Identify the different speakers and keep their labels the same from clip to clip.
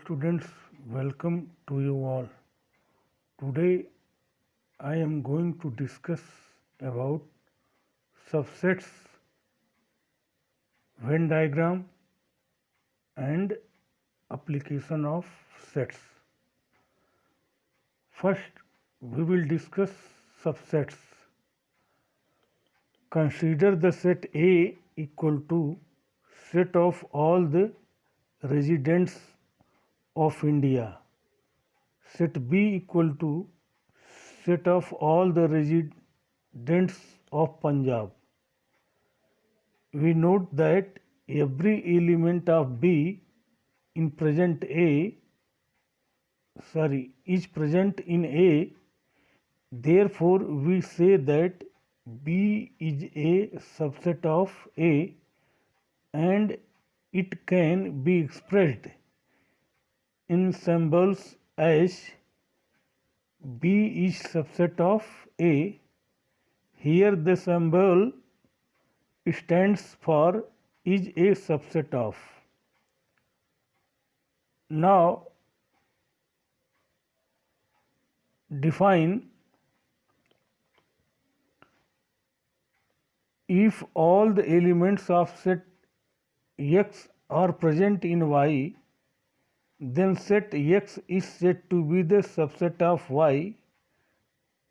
Speaker 1: Students, welcome to you all. Today I am going to discuss about subsets, Venn diagram and application of sets. First, we will discuss subsets. Consider the set A equal to set of all the residents of India. Set B equal to set of all the residents of Punjab. We note that every element of B in present A is present in A. Therefore, we say that B is a subset of A and it can be expressed in symbols as B is subset of A. Here the symbol stands for is a subset of. Now define if all the elements of set X are present in Y, then set X is said to be the subset of Y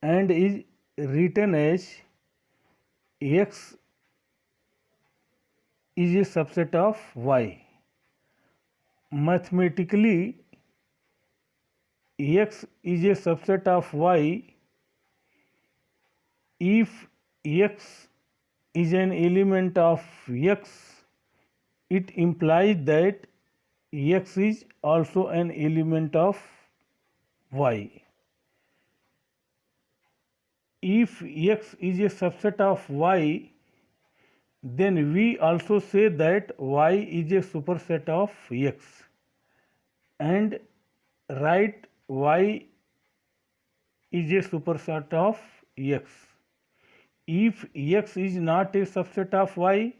Speaker 1: and is written as X is a subset of Y. Mathematically, X is a subset of Y if X is an element of X. It implies that X is also an element of Y. If X is a subset of Y, then we also say that Y is a superset of X and write Y is a superset of X. If X is not a subset of Y,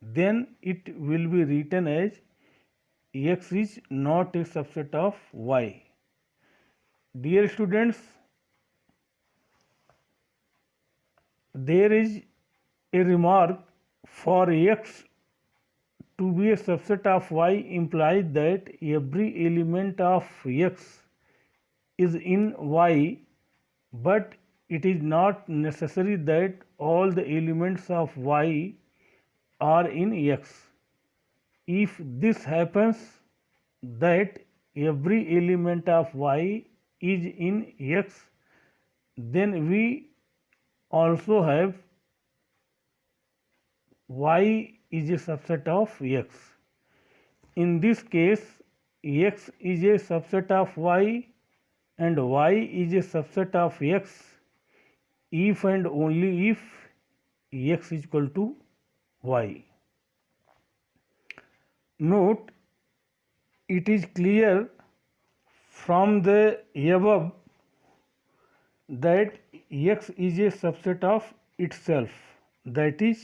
Speaker 1: then it will be written as X is not a subset of Y. Dear students, there is a remark for X to be a subset of Y implies that every element of X is in Y, but it is not necessary that all the elements of Y are in X. If this happens, that every element of Y is in X, then we also have Y is a subset of X. In this case, X is a subset of Y and Y is a subset of X if and only if X is equal to Y. Note, it is clear from the above that X is a subset of itself, that is,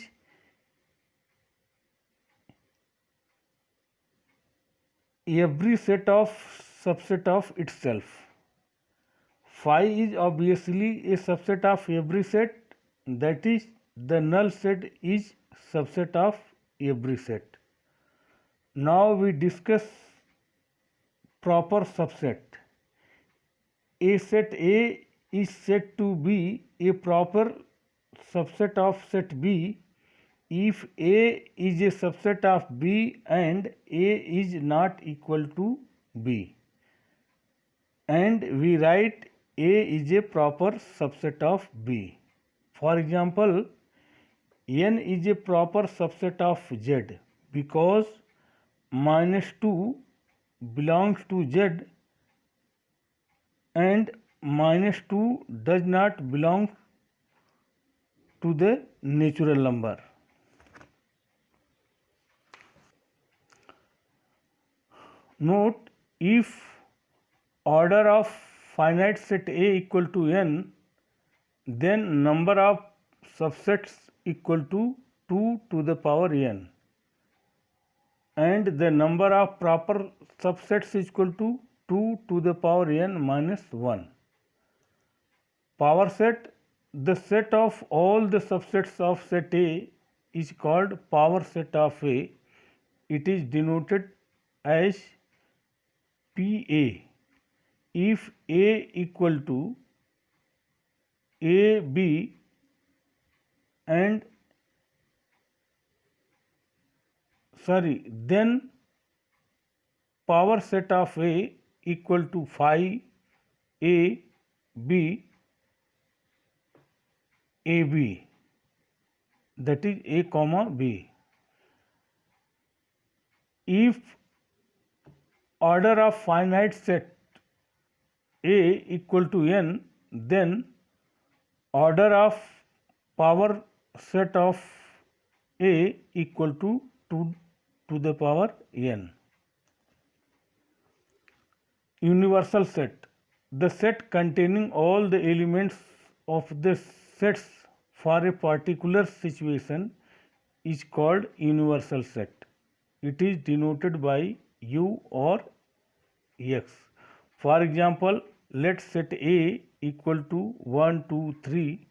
Speaker 1: every set of subset of itself. Phi is obviously a subset of every set, that is, the null set is subset of every set. Now we discuss proper subset. A set A is said to be a proper subset of set B if A is a subset of B and A is not equal to B, and we write A is a proper subset of B. For example, N is a proper subset of Z because -2 belongs to Z and -2 does not belong to the natural number. Note, if order of finite set A equal to n, then number of subsets equal to 2 to the power n, and the number of proper subsets is equal to 2 to the power n minus 1. Power set, the set of all the subsets of set A is called power set of A. It is denoted as PA. If A equal to AB and then power set of A equal to phi A B AB, that is A comma B. If order of finite set A equal to n, then order of power set of A equal to 2 to the power n. Universal set, the set containing all the elements of the sets for a particular situation is called universal set. It is denoted by U or X. For example, let set A equal to 1, 2, 3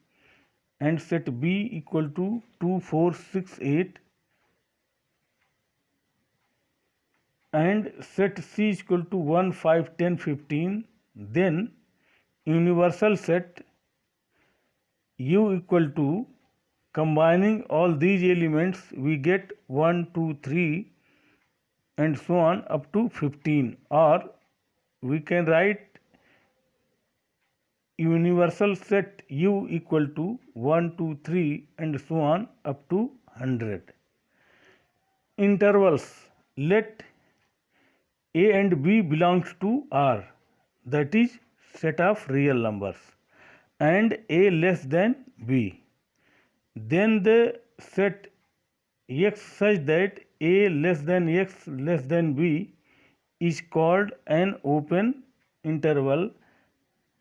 Speaker 1: and set B equal to 2, 4, 6, 8 and set C is equal to 1, 5, 10, 15. Then universal set U equal to, combining all these elements we get 1, 2, 3 and so on up to 15, or we can write universal set U equal to 1, 2, 3 and so on up to 100. Intervals, let A and B belongs to R, that is set of real numbers, and A less than B. Then the set X such that A less than X less than B is called an open interval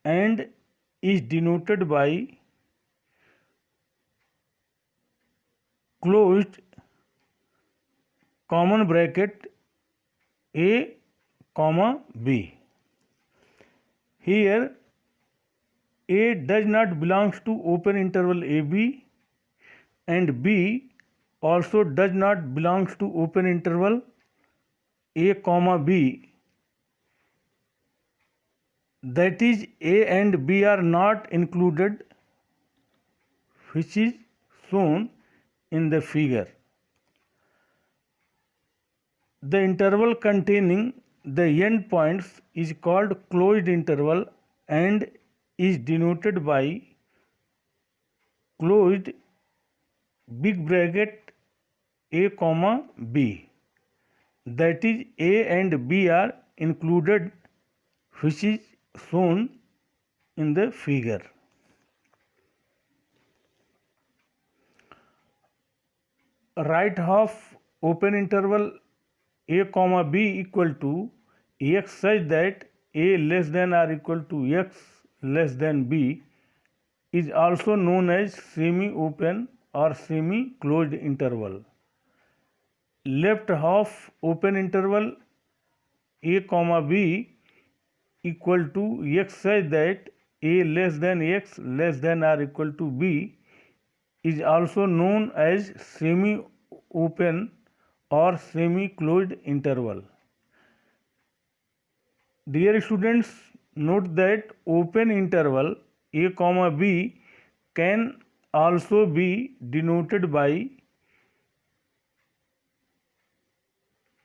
Speaker 1: and is denoted by closed common bracket A comma B. Here A does not belongs to open interval AB and B also does not belongs to open interval A comma B. That is, A and B are not included, which is shown in the figure. The interval containing the end points is called closed interval and is denoted by closed big bracket A comma B. That is, A and B are included, which is shown in the figure. Right half open interval A comma B equal to X such that A less than or equal to X less than B is also known as semi-open or semi-closed interval. Left half open interval A comma B equal to X such that A less than X less than or equal to B is also known as semi-open or semi-closed interval. Dear students, note that open interval A comma B can also be denoted by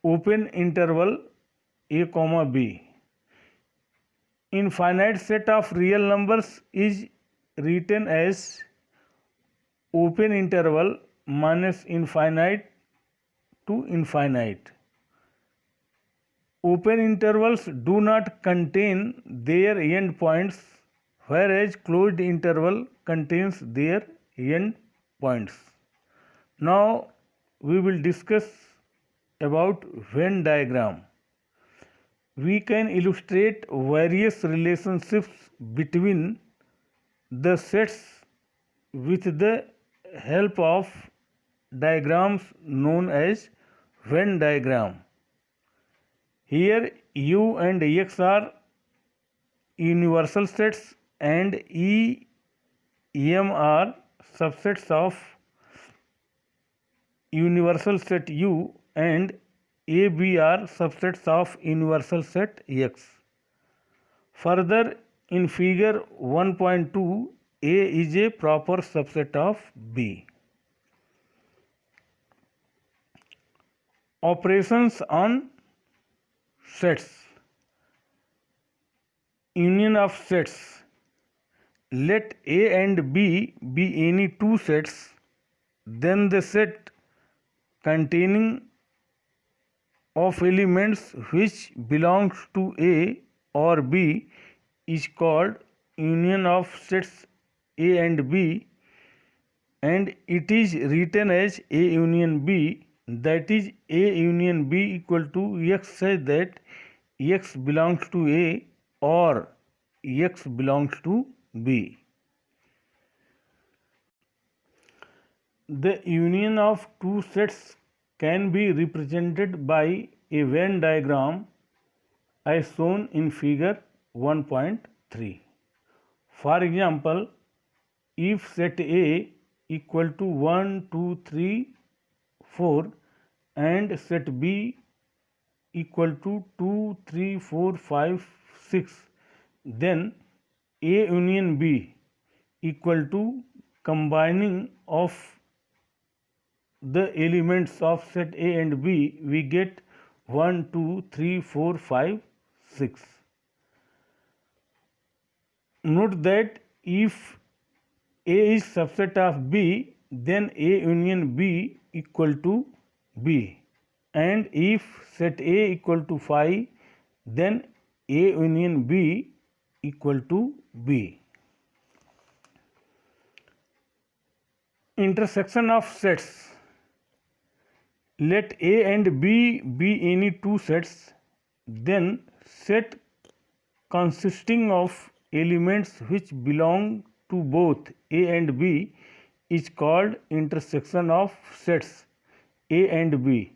Speaker 1: open interval A comma B. Infinite set of real numbers is written as open interval minus infinite to infinite. Open intervals do not contain their end points, whereas closed interval contains their end points. Now we will discuss about Venn diagram. We can illustrate various relationships between the sets with the help of diagrams known as Venn diagram. Here U and X are universal sets and E, M are subsets of universal set U and A, B are subsets of universal set X. Further, in figure 1.2, A is a proper subset of B. Operations on sets. Union of sets. Let A and B be any two sets, then the set containing of elements which belongs to A or B is called union of sets A and B, and it is written as A union B, that is A union B equal to X such that X belongs to A or X belongs to B. The union of two sets can be represented by a Venn diagram as shown in figure 1.3. For example, if set A equal to 1, 2, 3, 4 and set B equal to 2, 3, 4, 5, 6, then A union B equal to combining of the elements of set A and B, we get 1, 2, 3, 4, 5, 6. Note that if A is subset of B, then A union B equal to B, and if set A equal to phi, then A union B equal to B. Intersection of sets. Let A and B be any two sets, then set consisting of elements which belong to both A and B is called intersection of sets A and B.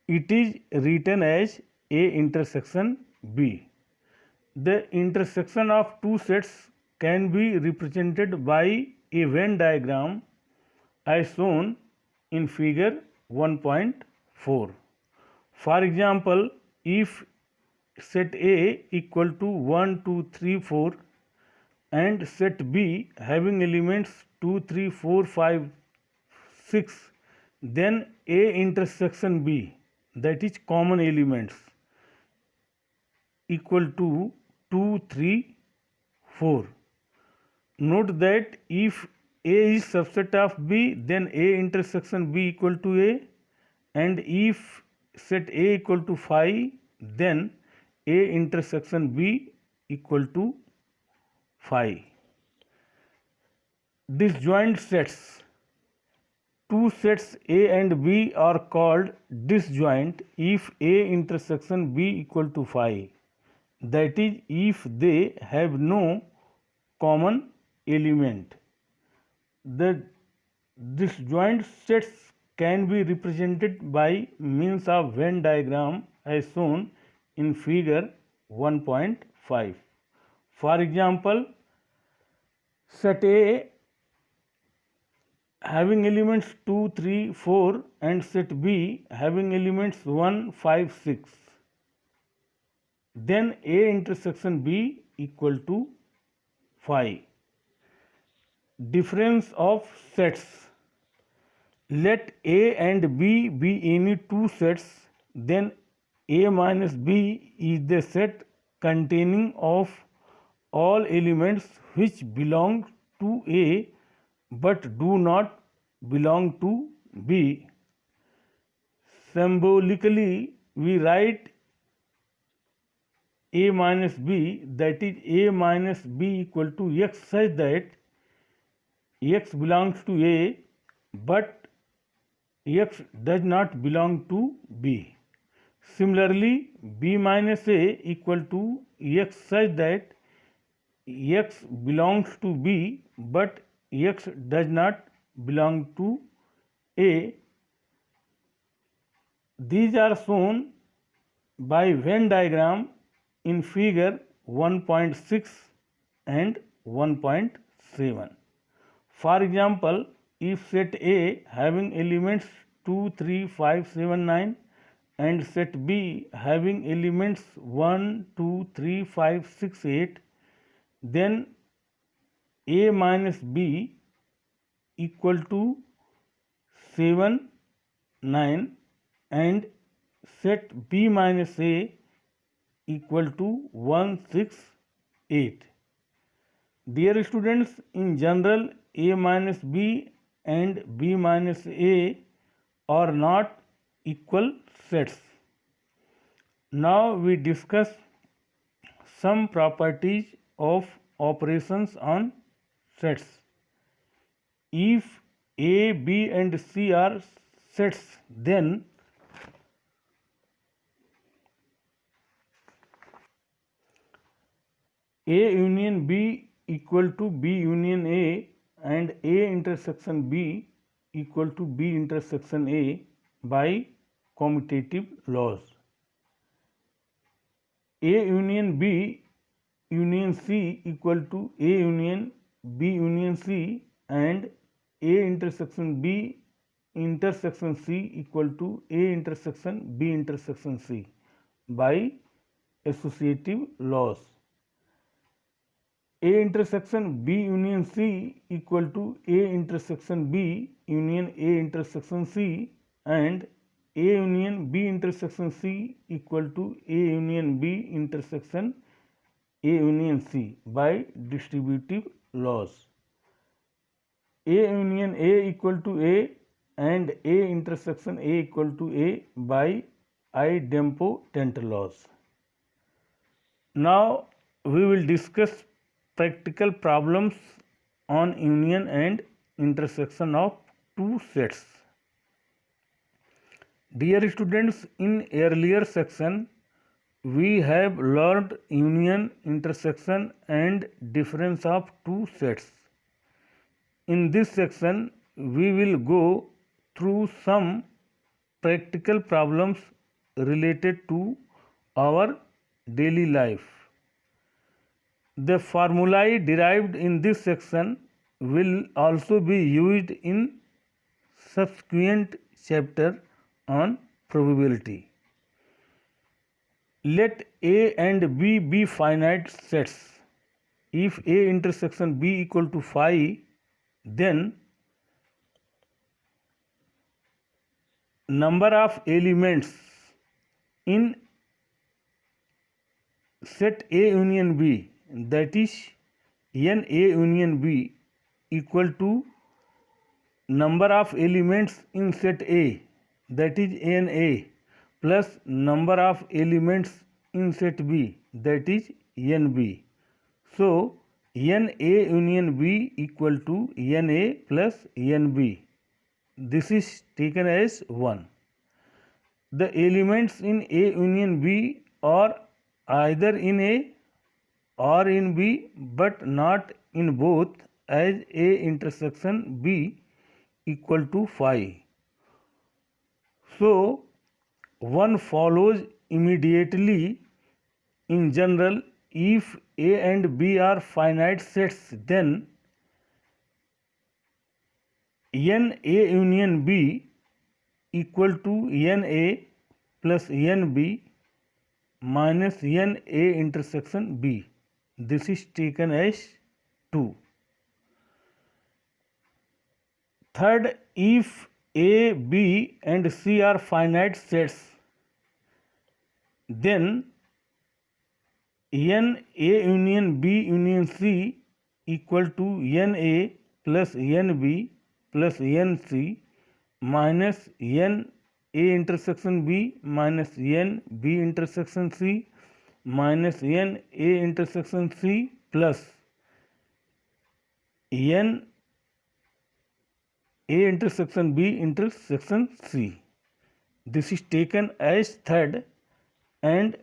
Speaker 1: It is written as A intersection B. The intersection of two sets can be represented by a Venn diagram as shown in figure 1.4. For example, if set A equal to 1, 2, 3, 4 and set B having elements 2, 3, 4, 5, 6, then A intersection B, that is common elements, equal to 2, 3, 4. Note that if A is subset of B, then A intersection B equal to A, and if set A equal to phi, then A intersection B equal to phi. Disjoint sets. Two sets A and B are called disjoint if A intersection B equal to phi, that is if they have no common element. The disjoint sets can be represented by means of Venn diagram as shown in figure 1.5. For example, set A having elements 2, 3, 4 and set B having elements 1, 5, 6. Then A intersection B equal to phi. Difference of sets. Let A and B be any two sets, then A minus B is the set containing of all elements which belong to A but do not belong to B. Symbolically, we write A minus B, that is A minus B equal to X such that X belongs to A but X does not belong to B. Similarly, B minus A equal to X such that X belongs to B but X does not belong to A. These are shown by Venn diagram in figure 1.6 and 1.7. For example, if set A having elements 2, 3, 5, 7, 9 and set B having elements 1, 2, 3, 5, 6, 8, then A minus B equal to 7, 9 and set B minus A equal to 1, 6, 8. Dear students, in general, A minus B and B minus A are not equal sets. Now we discuss some properties of operations on sets. If A, B and C are sets, then A union B equal to B union A and A intersection B equal to B intersection A by commutative laws. A union B union C equal to A union B union C and A intersection B intersection C equal to A intersection B intersection C by associative laws. A intersection B union C equal to A intersection B union A intersection C and A union B intersection C equal to A union B intersection A union C by distributive laws. A union A equal to A and A intersection A equal to A by idempotent laws. Now we will discuss practical problems on union and intersection of two sets. Dear students, in earlier section we have learned union, intersection and difference of two sets. In this section we will go through some practical problems related to our daily life. The formulae derived in this section will also be used in subsequent chapter on probability. Let A and B be finite sets. If A intersection B equal to phi, then number of elements in set A union B, that is n A union B, equal to number of elements in set A, that is n A, plus number of elements in set B, that is n B. So n A union B equal to n A plus n B. This is taken as 1. The elements in A union B are either in A or in B but not in both, as A intersection B equal to phi. So one follows immediately. In general, if A and B are finite sets, then n A union B equal to n A plus n B minus n A intersection B. This is taken as 2. Third, if A, B and C are finite sets, then n A union B union C equal to n A plus n B plus n C minus n A intersection B minus n B intersection C minus n A intersection C plus n A intersection B intersection C. This is taken as third, and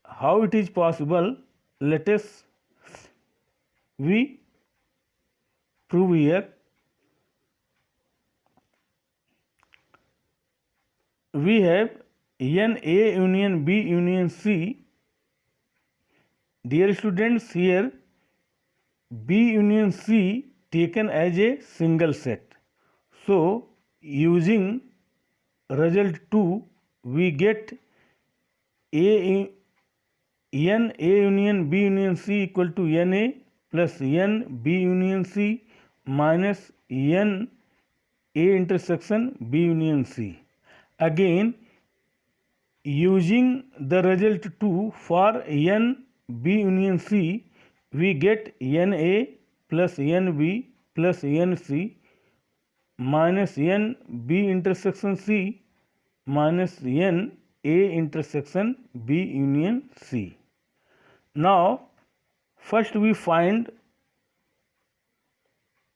Speaker 1: how it is possible, let us we prove here. We have n A union B union C. Dear students, here B union C taken as a single set. So, using result 2, we get A n A union B union C equal to n A plus n B union C minus n A intersection B union C. Again, using the result 2 for n B union C, we get n A plus n B plus n C minus n B intersection C minus n A intersection B union C. Now, first we find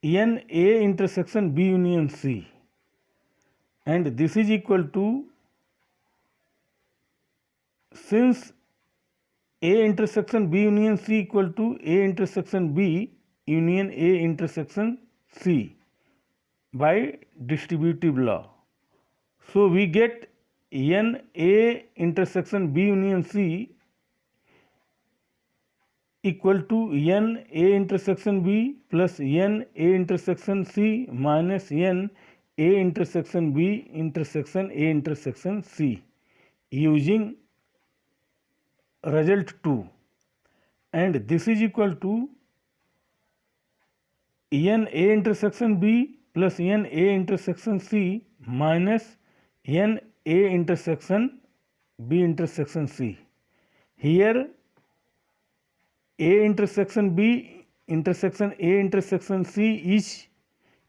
Speaker 1: n A intersection B union C, and this is equal to, since A intersection B union C equal to A intersection B union A intersection C by distributive law. So, we get n A intersection B union C equal to n A intersection B plus n A intersection C minus n A intersection B intersection A intersection C using result 2, and this is equal to n A intersection B plus n A intersection C minus n A intersection B intersection C. Here A intersection B intersection A intersection C is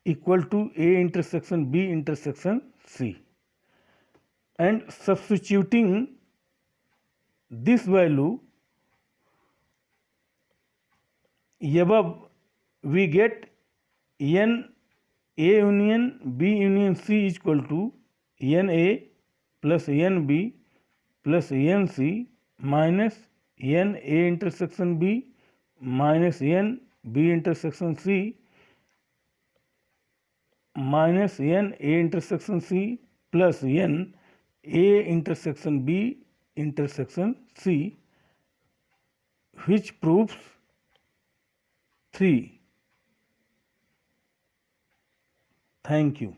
Speaker 1: equal to A intersection B intersection C, and substituting this value above, we get n A union B union C is equal to n A plus n B plus n C minus n A intersection B minus n B intersection C minus n A intersection C plus n A intersection B intersection C, which proves 3. Thank you.